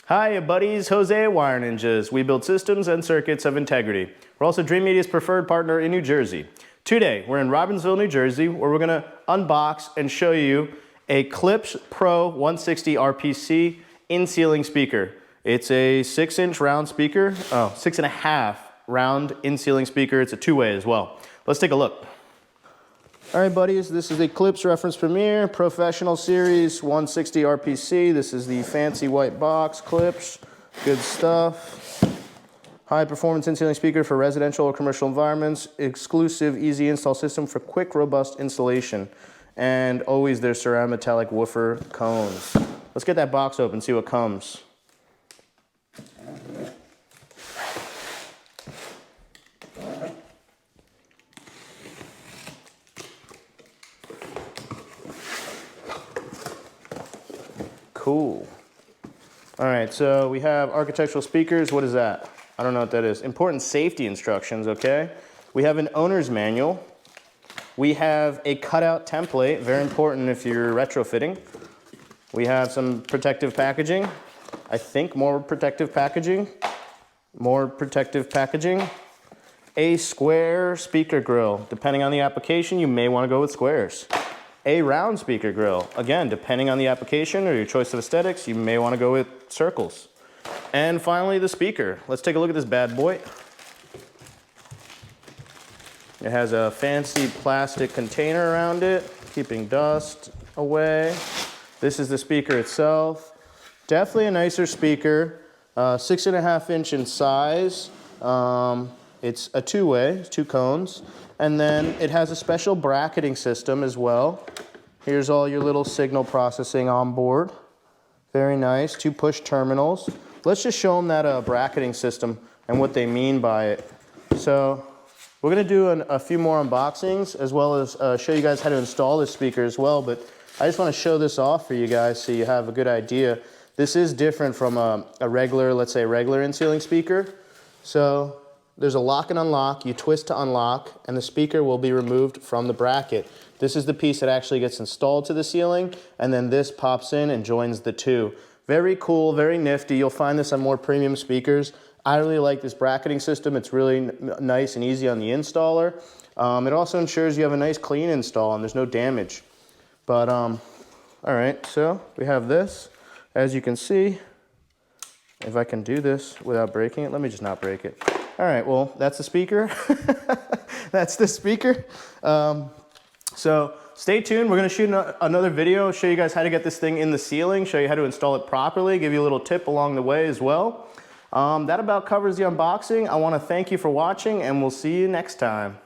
Hi buddies, Jose at Wire Ninjas. We build systems and circuits of integrity. We're also Dreamedia's preferred partner in New Jersey. Today, we're in Robbinsville, New Jersey, where we're gonna unbox and show you a Klipsch Pro 160 RPC in-ceiling speaker. It's a 6-inch round speaker, 6.5 round in-ceiling speaker. It's a two-way as well. Let's take a look. All right, buddies, this is a Klipsch Reference Premier Professional Series 160 RPC. This is the fancy white box, Klipsch. Good stuff. High performance in-ceiling speaker for residential or commercial environments. Exclusive easy install system for quick, robust installation. And always their ceramic metallic woofer cones. Let's get that box open, see what comes. Cool. All right, so we have architectural speakers. What is that? I don't know what that is. Important safety instructions, okay? We have an owner's manual. We have a cutout template, very important if you're retrofitting. We have some protective packaging. I think more protective packaging. More protective packaging. A square speaker grill. Depending on the application, you may want to go with squares. A round speaker grill. Again, depending on the application or your choice of aesthetics, you may want to go with circles. And finally, the speaker. Let's take a look at this bad boy. It has a fancy plastic container around it, keeping dust away. This is the speaker itself. Definitely a nicer speaker. 6.5 inch in size. It's a two-way, 2 cones. And then it has a special bracketing system as well. Here's all your little signal processing on board. Very nice, 2 push terminals. Let's just show them that bracketing system and what they mean by it. So we're gonna do a few more unboxings as well as show you guys how to install this speaker as well, but I just wanna show this off for you guys so you have a good idea. This is different from a regular, let's say regular in-ceiling speaker. So there's a lock and unlock, you twist to unlock, and the speaker will be removed from the bracket. This is the piece that actually gets installed to the ceiling, and then this pops in and joins the two. Very cool, very nifty. You'll find this on more premium speakers. I really like this bracketing system. It's really nice and easy on the installer. It also ensures you have a nice clean install and there's no damage. But, all right, so we have this. As you can see, if I can do this without breaking it, let me just not break it. All right, well, that's the speaker. That's the speaker. So stay tuned. We're gonna shoot another video, show you guys how to get this thing in the ceiling, show you how to install it properly, give you a little tip along the way as well. That about covers the unboxing. I wanna thank you for watching and we'll see you next time.